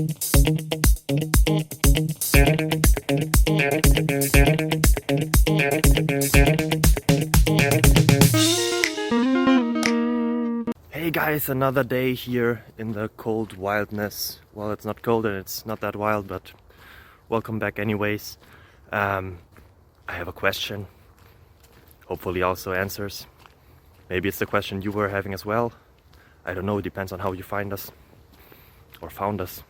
Hey guys, another day here in the cold wildness. Well, it's not cold and it's not that wild, but welcome back anyways. I have a question, hopefully also answers. Maybe it's the question you were having as well. I don't know, it depends on how you find us or found us.